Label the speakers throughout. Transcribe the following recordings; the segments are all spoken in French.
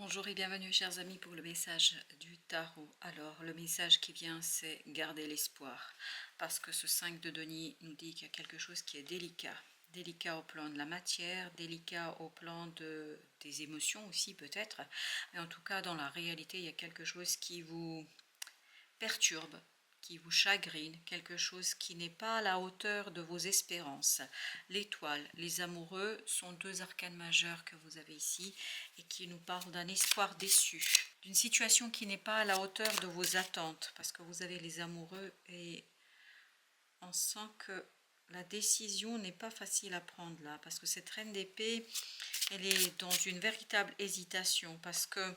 Speaker 1: Bonjour et bienvenue chers amis pour le message du tarot. Alors le message qui vient c'est garder l'espoir parce que ce 5 de denier nous dit qu'il y a quelque chose qui est délicat. Délicat au plan de la matière, délicat au plan des émotions aussi peut-être. Mais en tout cas dans la réalité il y a quelque chose qui vous perturbe, qui vous chagrine, quelque chose qui n'est pas à la hauteur de vos espérances. L'étoile, les amoureux sont deux arcanes majeurs que vous avez ici et qui nous parlent d'un espoir déçu, d'une situation qui n'est pas à la hauteur de vos attentes, parce que vous avez les amoureux et on sent que la décision n'est pas facile à prendre là, parce que cette reine d'épée, elle est dans une véritable hésitation, parce que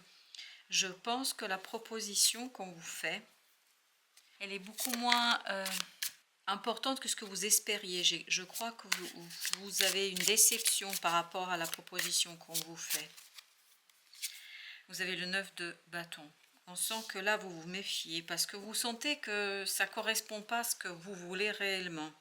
Speaker 1: je pense que la proposition qu'on vous fait, elle est beaucoup moins importante que ce que vous espériez. Je crois que vous avez une déception par rapport à la proposition qu'on vous fait. Vous avez le 9 de bâton. On sent que là, vous vous méfiez parce que vous sentez que ça ne correspond pas à ce que vous voulez réellement.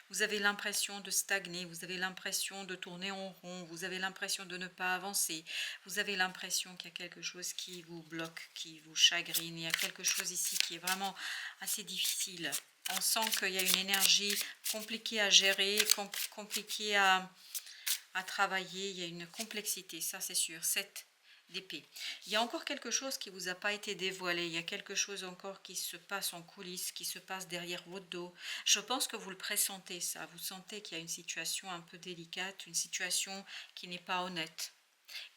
Speaker 1: Vous avez l'impression de stagner, vous avez l'impression de tourner en rond, vous avez l'impression de ne pas avancer, vous avez l'impression qu'il y a quelque chose qui vous bloque, qui vous chagrine, il y a quelque chose ici qui est vraiment assez difficile. On sent qu'il y a une énergie compliquée à gérer, compliquée à travailler, il y a une complexité, ça c'est sûr. 7 d'épée. Il y a encore quelque chose qui ne vous a pas été dévoilé, il y a quelque chose encore qui se passe en coulisses, qui se passe derrière votre dos. Je pense que vous le pressentez ça, vous sentez qu'il y a une situation un peu délicate, une situation qui n'est pas honnête.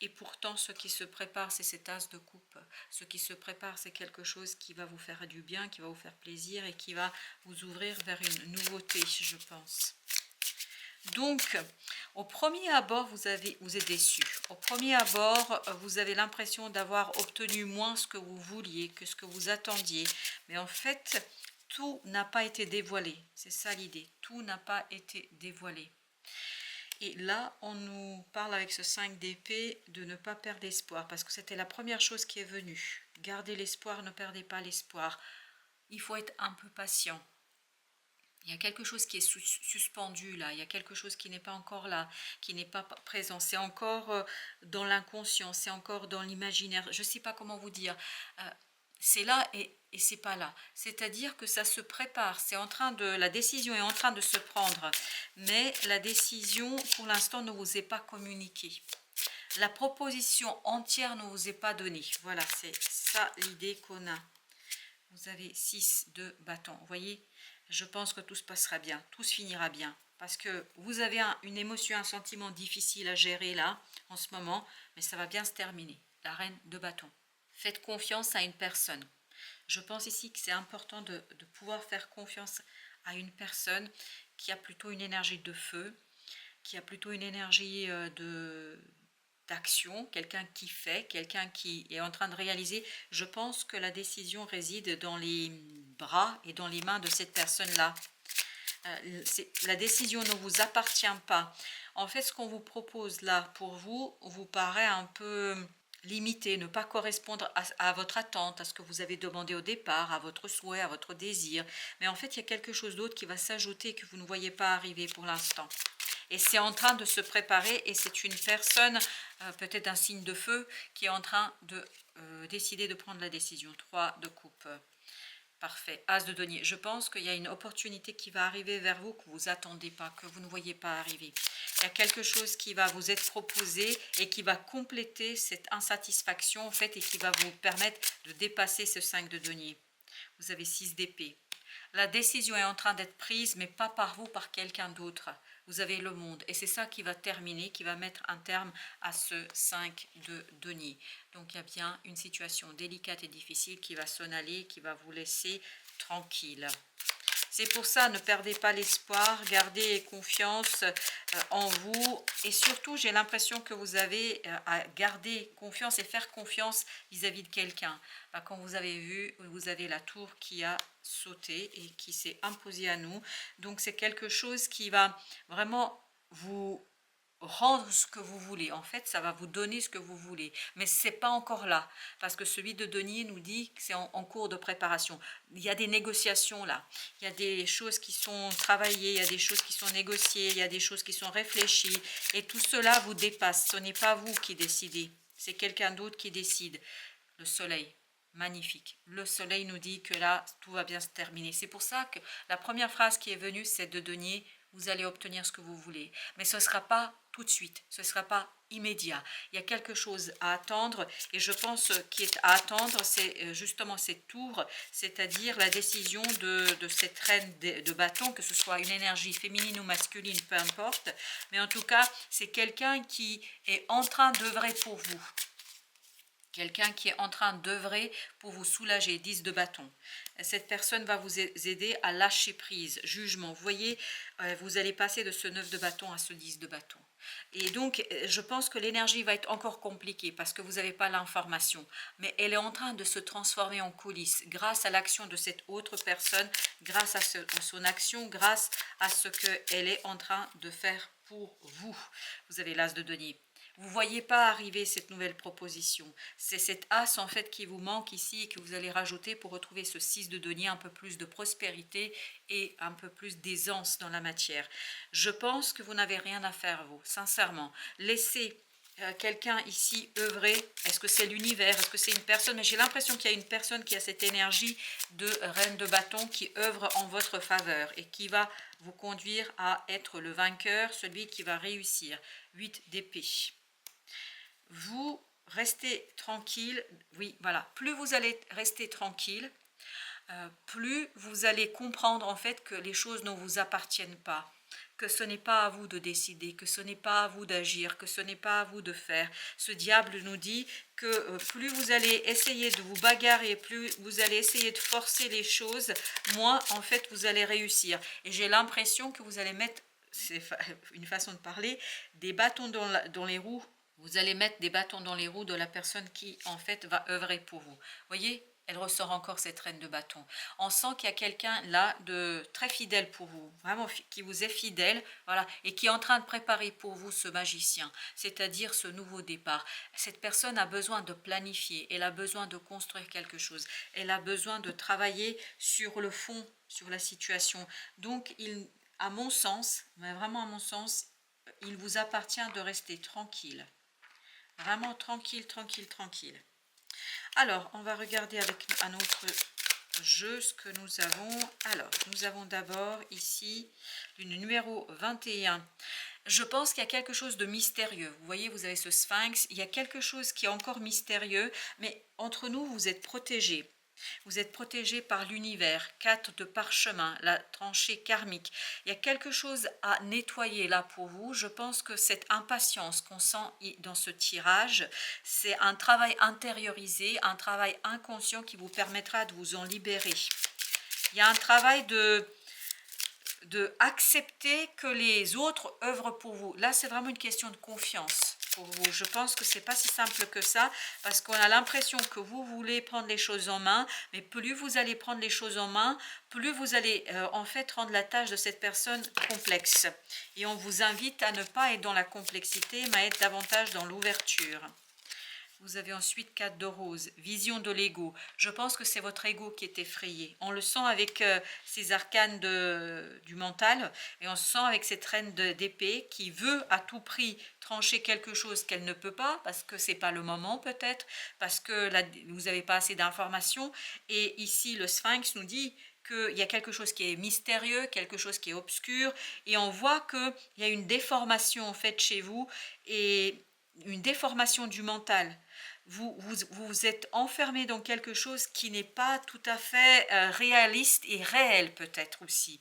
Speaker 1: Et pourtant, ce qui se prépare, c'est cet as de coupe. Ce qui se prépare, c'est quelque chose qui va vous faire du bien, qui va vous faire plaisir et qui va vous ouvrir vers une nouveauté, je pense. Donc, au premier abord, vous êtes déçu. Au premier abord, vous avez l'impression d'avoir obtenu moins ce que vous vouliez, que ce que vous attendiez. Mais en fait, tout n'a pas été dévoilé. C'est ça l'idée. Tout n'a pas été dévoilé. Et là, on nous parle avec ce 5 d'épée de ne pas perdre espoir, parce que c'était la première chose qui est venue. Gardez l'espoir, ne perdez pas l'espoir. Il faut être un peu patient. Il y a quelque chose qui est suspendu là, il y a quelque chose qui n'est pas encore là, qui n'est pas présent. C'est encore dans l'inconscient, c'est encore dans l'imaginaire. Je ne sais pas comment vous dire. C'est là et c'est pas là. C'est-à-dire que ça se prépare. La décision est en train de se prendre, mais la décision pour l'instant ne vous est pas communiquée. La proposition entière ne vous est pas donnée. Voilà, c'est ça l'idée qu'on a. Vous avez 6 de bâton. Vous voyez, je pense que tout se passera bien, tout se finira bien. Parce que vous avez une émotion, un sentiment difficile à gérer là, en ce moment, mais ça va bien se terminer. La reine de bâton. Faites confiance à une personne. Je pense ici que c'est important de pouvoir faire confiance à une personne qui a plutôt une énergie de feu, qui a plutôt une énergie d'action, quelqu'un qui fait, quelqu'un qui est en train de réaliser. Je pense que la décision réside dans les bras et dans les mains de cette personne-là. La décision ne vous appartient pas. En fait, ce qu'on vous propose là pour vous paraît un peu limité, ne pas correspondre à votre attente, à ce que vous avez demandé au départ, à votre souhait, à votre désir. Mais en fait, il y a quelque chose d'autre qui va s'ajouter que vous ne voyez pas arriver pour l'instant. Et c'est en train de se préparer et c'est une personne, peut-être un signe de feu, qui est en train de décider de prendre la décision. 3 de coupe. Parfait. As de denier. Je pense qu'il y a une opportunité qui va arriver vers vous que vous n'attendez pas, que vous ne voyez pas arriver. Il y a quelque chose qui va vous être proposé et qui va compléter cette insatisfaction en fait et qui va vous permettre de dépasser ce 5 de denier. Vous avez 6 d'épée. La décision est en train d'être prise, mais pas par vous, par quelqu'un d'autre. Vous avez le monde. Et c'est ça qui va terminer, qui va mettre un terme à ce 5 de denier. Donc il y a bien une situation délicate et difficile qui va s'en aller, qui va vous laisser tranquille. C'est pour ça, ne perdez pas l'espoir, gardez confiance en vous. Et surtout, j'ai l'impression que vous avez à garder confiance et faire confiance vis-à-vis de quelqu'un. Quand vous avez vu, vous avez la tour qui a sauté et qui s'est imposée à nous. Donc, c'est quelque chose qui va vraiment vous rendre ce que vous voulez. En fait, ça va vous donner ce que vous voulez. Mais ce n'est pas encore là. Parce que celui de denier nous dit que c'est en cours de préparation. Il y a des négociations là. Il y a des choses qui sont travaillées, il y a des choses qui sont négociées, il y a des choses qui sont réfléchies. Et tout cela vous dépasse. Ce n'est pas vous qui décidez. c'est quelqu'un d'autre qui décide. Le soleil, magnifique. Le soleil nous dit que là, tout va bien se terminer. C'est pour ça que la première phrase qui est venue, c'est de denier, vous allez obtenir ce que vous voulez. Mais ce ne sera pas tout de suite, ce ne sera pas immédiat. Il y a quelque chose à attendre et je pense qu'il est à attendre, c'est justement cette tour, c'est-à-dire la décision de cette reine de bâton, que ce soit une énergie féminine ou masculine, peu importe. Mais en tout cas, c'est quelqu'un qui est en train d'œuvrer pour vous. Quelqu'un qui est en train d'œuvrer pour vous soulager, 10 de bâton. Cette personne va vous aider à lâcher prise, jugement. Vous voyez, vous allez passer de ce 9 de bâton à ce 10 de bâton. Et donc, je pense que l'énergie va être encore compliquée parce que vous n'avez pas l'information. Mais elle est en train de se transformer en coulisses grâce à l'action de cette autre personne, grâce à son action, grâce à ce qu'elle est en train de faire pour vous. Vous avez l'as de denier. Vous ne voyez pas arriver cette nouvelle proposition. C'est cet as en fait qui vous manque ici et que vous allez rajouter pour retrouver ce 6 de denier, un peu plus de prospérité et un peu plus d'aisance dans la matière. Je pense que vous n'avez rien à faire, vous, sincèrement. Laissez quelqu'un ici œuvrer. Est-ce que c'est l'univers? Est-ce que c'est une personne? Mais j'ai l'impression qu'il y a une personne qui a cette énergie de reine de bâton qui œuvre en votre faveur et qui va vous conduire à être le vainqueur, celui qui va réussir. 8 d'épée. Vous restez tranquille, oui, voilà, plus vous allez rester tranquille, plus vous allez comprendre en fait que les choses ne vous appartiennent pas, que ce n'est pas à vous de décider, que ce n'est pas à vous d'agir, que ce n'est pas à vous de faire. Ce diable nous dit que plus vous allez essayer de vous bagarrer, plus vous allez essayer de forcer les choses, moins en fait vous allez réussir. Et j'ai l'impression que vous allez mettre, c'est une façon de parler, des bâtons dans les roues. Vous allez mettre des bâtons dans les roues de la personne qui, en fait, va œuvrer pour vous. Voyez, elle ressort encore cette reine de bâton. On sent qu'il y a quelqu'un là de très fidèle pour vous, vraiment qui vous est fidèle, voilà, et qui est en train de préparer pour vous ce magicien, c'est-à-dire ce nouveau départ. Cette personne a besoin de planifier, elle a besoin de construire quelque chose, elle a besoin de travailler sur le fond, sur la situation. Donc, à mon sens, mais vraiment à mon sens, il vous appartient de rester tranquille. Vraiment tranquille, tranquille, tranquille. Alors, on va regarder avec un autre jeu ce que nous avons. Alors, nous avons d'abord ici le numéro 21. Je pense qu'il y a quelque chose de mystérieux. Vous voyez, vous avez ce sphinx. Il y a quelque chose qui est encore mystérieux, mais entre nous, vous êtes protégés. Vous êtes protégé par l'univers, 4 de parchemin, la tranchée karmique. Il y a quelque chose à nettoyer là pour vous. Je pense que cette impatience qu'on sent dans ce tirage, c'est un travail intériorisé, un travail inconscient qui vous permettra de vous en libérer. Il y a un travail de accepter que les autres œuvrent pour vous. Là, c'est vraiment une question de confiance pour vous. Je pense que c'est pas si simple que ça, parce qu'on a l'impression que vous voulez prendre les choses en main, mais plus vous allez prendre les choses en main, plus vous allez en fait rendre la tâche de cette personne complexe. Et on vous invite à ne pas être dans la complexité, mais à être davantage dans l'ouverture. Vous avez ensuite 4 de rose, vision de l'ego. Je pense que c'est votre ego qui est effrayé. On le sent avec ces arcanes du mental et on se sent avec cette reine d'épée qui veut à tout prix trancher quelque chose qu'elle ne peut pas parce que c'est pas le moment peut-être, parce que là, vous n'avez pas assez d'informations. Et ici, le sphinx nous dit qu'il y a quelque chose qui est mystérieux, quelque chose qui est obscur et on voit qu'il y a une déformation en fait chez vous et une déformation du mental. Vous êtes enfermé dans quelque chose qui n'est pas tout à fait réaliste et réel peut-être aussi.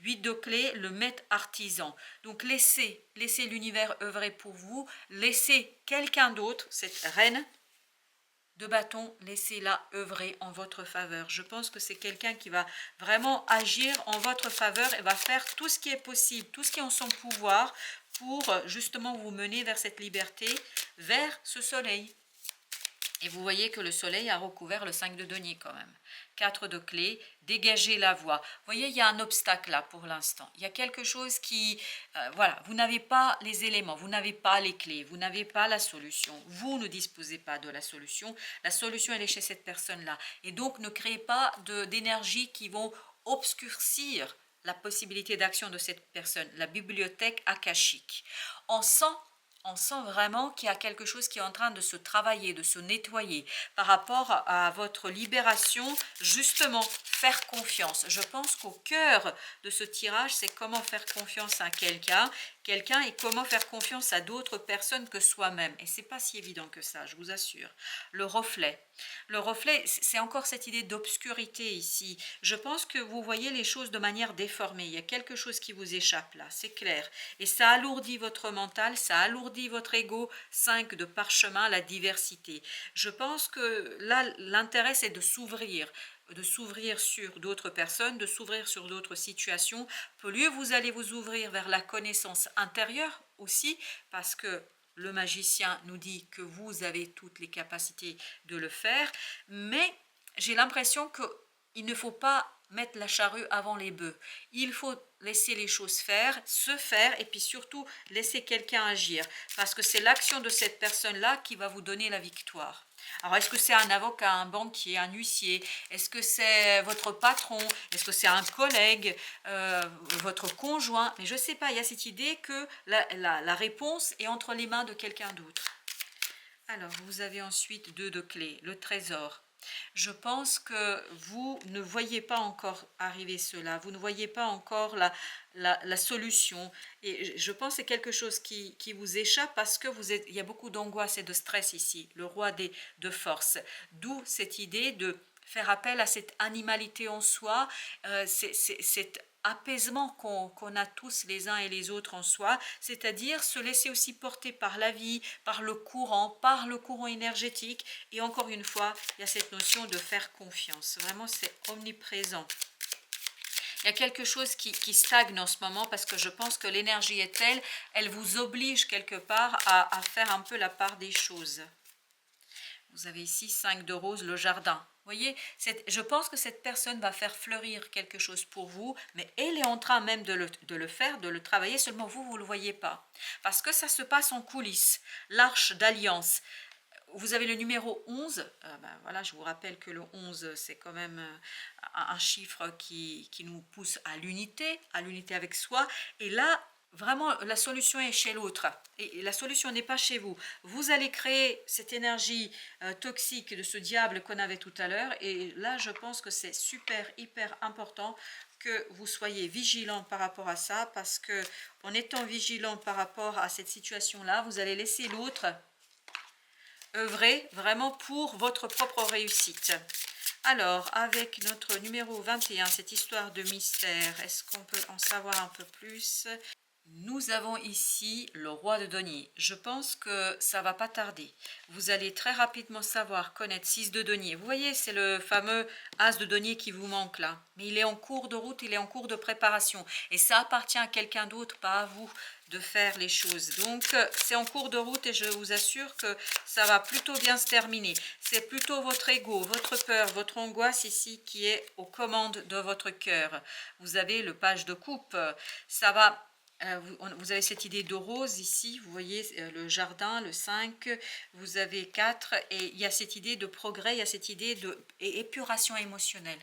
Speaker 1: 8 de clé, le maître artisan. Donc laissez l'univers œuvrer pour vous, laissez quelqu'un d'autre, cette reine de bâton, laissez-la œuvrer en votre faveur. Je pense que c'est quelqu'un qui va vraiment agir en votre faveur et va faire tout ce qui est possible, tout ce qui est en son pouvoir pour justement vous mener vers cette liberté, vers ce soleil. Et vous voyez que le soleil a recouvert le 5 de denier quand même. 4 de clé, dégagez la voie. Vous voyez, il y a un obstacle là pour l'instant. Il y a quelque chose qui... voilà, vous n'avez pas les éléments, vous n'avez pas les clés, vous n'avez pas la solution. Vous ne disposez pas de la solution. La solution, elle est chez cette personne-là. Et donc, ne créez pas d'énergie qui vont obscurcir la possibilité d'action de cette personne. La bibliothèque akashique. On sent On sent vraiment qu'il y a quelque chose qui est en train de se travailler, de se nettoyer par rapport à votre libération, justement, faire confiance. Je pense qu'au cœur de ce tirage, c'est comment faire confiance à quelqu'un et comment faire confiance à d'autres personnes que soi-même. Et c'est pas si évident que ça, je vous assure. Le reflet. Le reflet, c'est encore cette idée d'obscurité ici. Je pense que vous voyez les choses de manière déformée. Il y a quelque chose qui vous échappe là, c'est clair. Et ça alourdit votre mental, ça alourdit votre ego. 5 de parchemin, la diversité. Je pense que là, l'intérêt, c'est de s'ouvrir sur d'autres personnes, de s'ouvrir sur d'autres situations. Plus vous allez vous ouvrir vers la connaissance intérieure aussi, parce que le magicien nous dit que vous avez toutes les capacités de le faire, mais j'ai l'impression qu'il ne faut pas mettre la charrue avant les bœufs. Il faut laisser les choses se faire, et puis surtout laisser quelqu'un agir, parce que c'est l'action de cette personne-là qui va vous donner la victoire. Alors, est-ce que c'est un avocat, un banquier, un huissier? Est-ce que c'est votre patron? Est-ce que c'est un collègue, votre conjoint? Mais je ne sais pas, il y a cette idée que la réponse est entre les mains de quelqu'un d'autre. Alors, vous avez ensuite 2 de clés, le trésor. Je pense que vous ne voyez pas encore arriver cela, vous ne voyez pas encore la solution. Et je pense que c'est quelque chose qui vous échappe parce que il y a beaucoup d'angoisse et de stress ici, le roi de force. D'où cette idée de faire appel à cette animalité en soi, cette apaisement qu'on a tous les uns et les autres en soi, c'est-à-dire se laisser aussi porter par la vie, par le courant énergétique. Et encore une fois, il y a cette notion de faire confiance. Vraiment, c'est omniprésent. Il y a quelque chose qui stagne en ce moment parce que je pense que l'énergie est telle, elle vous oblige quelque part à faire un peu la part des choses. Vous avez ici 5 de rose, le jardin. Vous voyez, je pense que cette personne va faire fleurir quelque chose pour vous, mais elle est en train même de le faire, de le travailler, seulement vous ne le voyez pas. Parce que ça se passe en coulisses. L'arche d'alliance. Vous avez le numéro 11, voilà, je vous rappelle que le 11, c'est quand même un chiffre qui nous pousse à l'unité avec soi. Et là, vraiment, la solution est chez l'autre. Et la solution n'est pas chez vous. Vous allez créer cette énergie toxique de ce diable qu'on avait tout à l'heure. Et là, je pense que c'est super, hyper important que vous soyez vigilant par rapport à ça. Parce que en étant vigilant par rapport à cette situation-là, vous allez laisser l'autre œuvrer vraiment pour votre propre réussite. Alors, avec notre numéro 21, cette histoire de mystère, est-ce qu'on peut en savoir un peu plus? Nous avons ici le roi de denier. Je pense que ça va pas tarder. Vous allez très rapidement savoir connaître 6 de denier. Vous voyez, c'est le fameux as de denier qui vous manque là. Mais il est en cours de route, il est en cours de préparation. Et ça appartient à quelqu'un d'autre, pas à vous, de faire les choses. Donc, c'est en cours de route et je vous assure que ça va plutôt bien se terminer. C'est plutôt votre ego, votre peur, votre angoisse ici qui est aux commandes de votre cœur. Vous avez le page de coupe. Ça va... vous avez cette idée de rose ici, vous voyez le jardin, le 5, vous avez 4, et il y a cette idée de progrès, il y a cette idée d'épuration émotionnelle.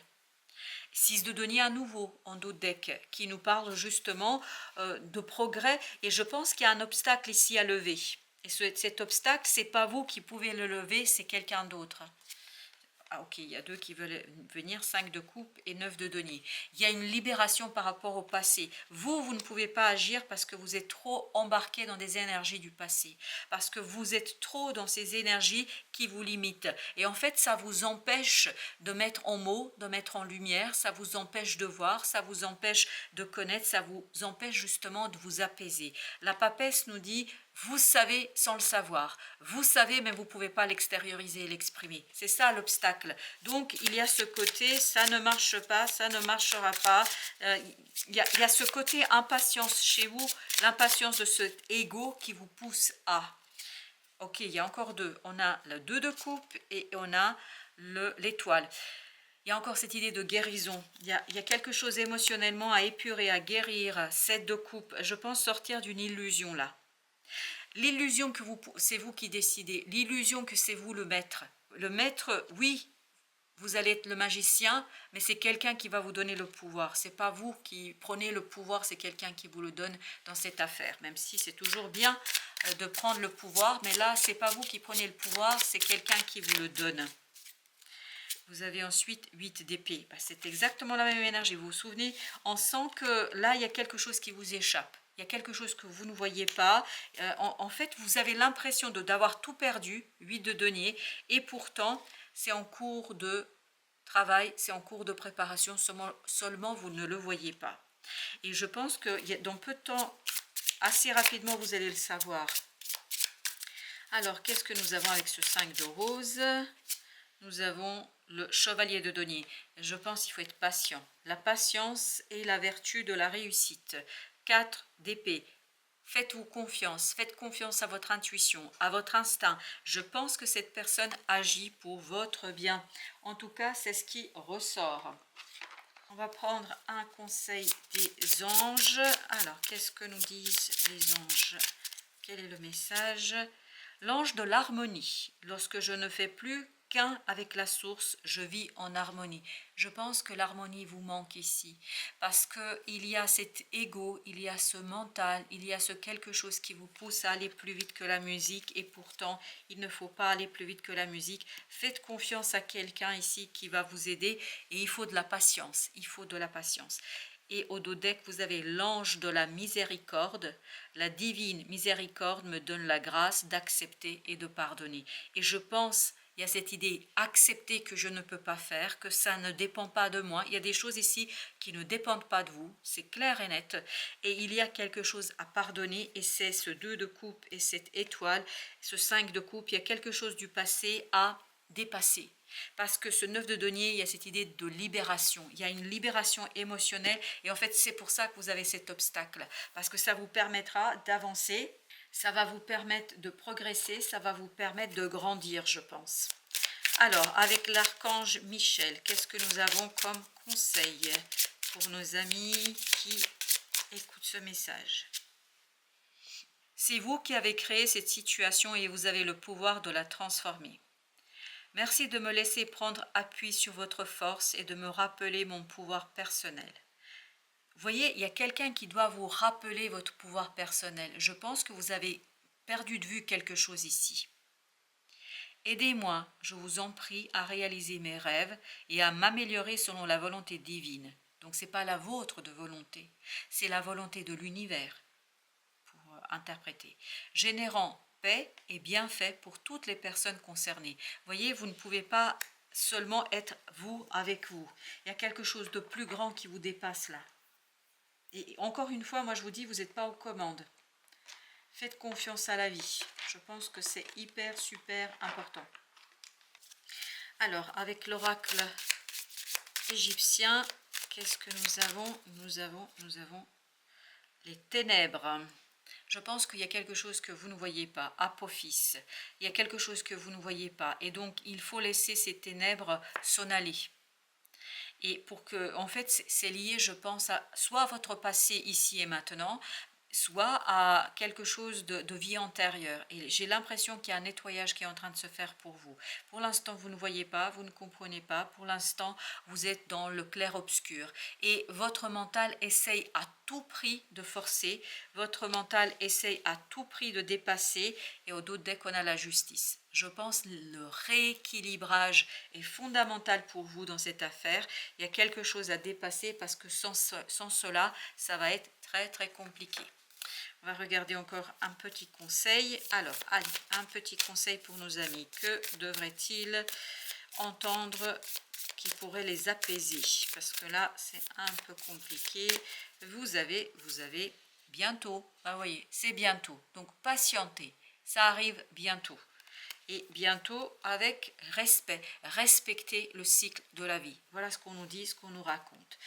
Speaker 1: 6 de denier à nouveau en dos de deck qui nous parle justement de progrès, et je pense qu'il y a un obstacle ici à lever. Et cet obstacle, c'est pas vous qui pouvez le lever, c'est quelqu'un d'autre. Ah ok, il y a 2 qui veulent venir, 5 de coupe et 9 de denier. Il y a une libération par rapport au passé. Vous ne pouvez pas agir parce que vous êtes trop embarqué dans des énergies du passé. Parce que vous êtes trop dans ces énergies qui vous limitent. Et en fait, ça vous empêche de mettre en mots, de mettre en lumière, ça vous empêche de voir, ça vous empêche de connaître, ça vous empêche justement de vous apaiser. La papesse nous dit... Vous savez sans le savoir, vous savez mais vous ne pouvez pas l'extérioriser et l'exprimer. C'est ça l'obstacle. Donc il y a ce côté, ça ne marche pas, ça ne marchera pas. Il y a ce côté impatience chez vous, l'impatience de cet ego qui vous pousse à. Ok, il y a encore 2. On a le 2 de coupe et on a l'étoile. Il y a encore cette idée de guérison. Il y a quelque chose émotionnellement à épurer, à guérir. 7 de coupe. Je pense sortir d'une illusion là. L'illusion que c'est vous qui décidez, l'illusion que c'est vous le maître. Le maître, oui, vous allez être le magicien, mais c'est quelqu'un qui va vous donner le pouvoir. C'est pas vous qui prenez le pouvoir, c'est quelqu'un qui vous le donne dans cette affaire. Même si c'est toujours bien de prendre le pouvoir, mais là, c'est pas vous qui prenez le pouvoir, c'est quelqu'un qui vous le donne. Vous avez ensuite 8 d'épée. C'est exactement la même énergie. Vous vous souvenez, on sent que là, il y a quelque chose qui vous échappe. Il y a quelque chose que vous ne voyez pas. En fait, vous avez l'impression d'avoir tout perdu, 8 de denier, et pourtant, c'est en cours de travail, c'est en cours de préparation, seulement vous ne le voyez pas. Et je pense que dans peu de temps, assez rapidement, vous allez le savoir. Alors, qu'est-ce que nous avons avec ce 5 de rose? Nous avons le chevalier de denier. Je pense qu'il faut être patient. La patience est la vertu de la réussite. 4 d'épée. Faites-vous confiance. Faites confiance à votre intuition, à votre instinct. Je pense que cette personne agit pour votre bien. En tout cas, c'est ce qui ressort. On va prendre un conseil des anges. Alors, qu'est-ce que nous disent les anges? Quel est le message? L'ange de l'harmonie. Lorsque je ne fais plus qu'un avec la source, je vis en harmonie. Je pense que l'harmonie vous manque ici, parce qu'il y a cet ego, il y a ce mental, il y a ce quelque chose qui vous pousse à aller plus vite que la musique, et pourtant, il ne faut pas aller plus vite que la musique. Faites confiance à quelqu'un ici qui va vous aider, et il faut de la patience, il faut de la patience. Et au dos deck, vous avez l'ange de la miséricorde. La divine miséricorde me donne la grâce d'accepter et de pardonner. Et je pense, il y a cette idée, accepter que je ne peux pas faire, que ça ne dépend pas de moi. Il y a des choses ici qui ne dépendent pas de vous, c'est clair et net. Et il y a quelque chose à pardonner, et c'est ce 2 de coupe et cette étoile, ce 5 de coupe. Il y a quelque chose du passé à dépasser. Parce que ce 9 de denier, il y a cette idée de libération. Il y a une libération émotionnelle, et en fait, c'est pour ça que vous avez cet obstacle. Parce que ça vous permettra d'avancer, ça va vous permettre de progresser, ça va vous permettre de grandir, je pense. Alors, avec l'archange Michel, qu'est-ce que nous avons comme conseil pour nos amis qui écoutent ce message? C'est vous qui avez créé cette situation et vous avez le pouvoir de la transformer. Merci de me laisser prendre appui sur votre force et de me rappeler mon pouvoir personnel. Vous voyez, il y a quelqu'un qui doit vous rappeler votre pouvoir personnel. Je pense que vous avez perdu de vue quelque chose ici. Aidez-moi, je vous en prie, à réaliser mes rêves et à m'améliorer selon la volonté divine. Donc ce n'est pas la vôtre de volonté, c'est la volonté de l'univers, pour interpréter. Générant paix et bienfait pour toutes les personnes concernées. Voyez, vous ne pouvez pas seulement être vous avec vous. Il y a quelque chose de plus grand qui vous dépasse là. Et encore une fois, moi je vous dis, vous n'êtes pas aux commandes. Faites confiance à la vie. Je pense que c'est hyper, super important. Alors, avec l'oracle égyptien, qu'est-ce que nous avons les ténèbres. Je pense qu'il y a quelque chose que vous ne voyez pas, Apophis. Il y a quelque chose que vous ne voyez pas. Et donc, il faut laisser ces ténèbres s'en aller. Et pour que, en fait, c'est lié, je pense, à soit à votre passé ici et maintenant, soit à quelque chose de vie antérieure. Et j'ai l'impression qu'il y a un nettoyage qui est en train de se faire pour vous. Pour l'instant, vous ne voyez pas, vous ne comprenez pas. Pour l'instant, vous êtes dans le clair-obscur. Et votre mental essaye à tout prix de forcer. Votre mental essaye à tout prix de dépasser. Et au dos dès qu'on a la justice. Je pense que le rééquilibrage est fondamental pour vous dans cette affaire. Il y a quelque chose à dépasser parce que sans cela, ça va être très très compliqué. On va regarder encore un petit conseil. Alors, allez, un petit conseil pour nos amis. Que devraient-ils entendre qui pourrait les apaiser? Parce que là, c'est un peu compliqué. Vous avez bientôt. Vous voyez, c'est bientôt. Donc, patientez. Ça arrive bientôt. Et bientôt avec respect. Respecter le cycle de la vie. Voilà ce qu'on nous dit, ce qu'on nous raconte.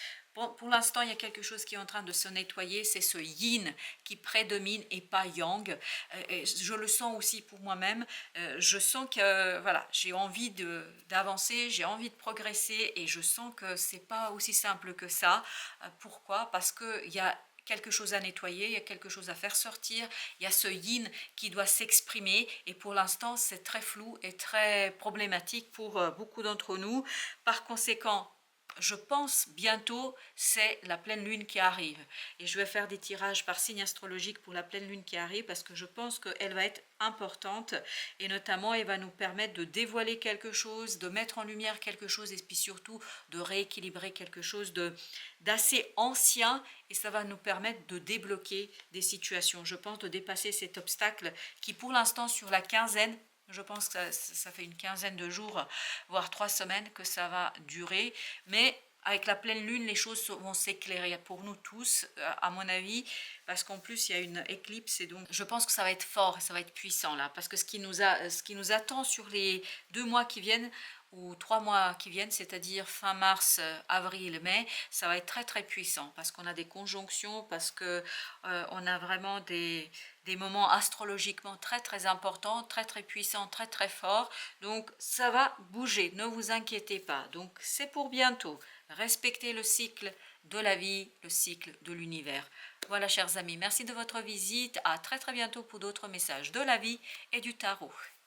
Speaker 1: Pour l'instant, il y a quelque chose qui est en train de se nettoyer, c'est ce yin qui prédomine et pas yang. Je le sens aussi pour moi-même. Je sens que voilà, j'ai envie d'avancer, j'ai envie de progresser et je sens que c'est pas aussi simple que ça. Pourquoi? Parce qu'il y a quelque chose à nettoyer, il y a quelque chose à faire sortir, il y a ce yin qui doit s'exprimer et pour l'instant c'est très flou et très problématique pour beaucoup d'entre nous. Par conséquent, je pense bientôt c'est la pleine lune qui arrive et je vais faire des tirages par signe astrologique pour la pleine lune qui arrive parce que je pense qu'elle va être importante et notamment elle va nous permettre de dévoiler quelque chose, de mettre en lumière quelque chose et puis surtout de rééquilibrer quelque chose d'assez ancien et ça va nous permettre de débloquer des situations. Je pense de dépasser cet obstacle qui pour l'instant sur la quinzaine, je pense que ça fait une quinzaine de jours, voire 3 semaines que ça va durer. Mais avec la pleine lune, les choses vont s'éclairer pour nous tous, à mon avis, parce qu'en plus, il y a une éclipse et donc je pense que ça va être fort, ça va être puissant là. Parce que ce qui nous attend sur les 2 mois qui viennent, ou 3 mois qui viennent, c'est-à-dire fin mars, avril, mai, ça va être très très puissant parce qu'on a des conjonctions, parce que on a vraiment des moments astrologiquement très très importants, très très puissants, très très forts. Donc ça va bouger, ne vous inquiétez pas. Donc c'est pour bientôt. Respectez le cycle de la vie, le cycle de l'univers. Voilà chers amis, merci de votre visite. À très très bientôt pour d'autres messages de la vie et du tarot.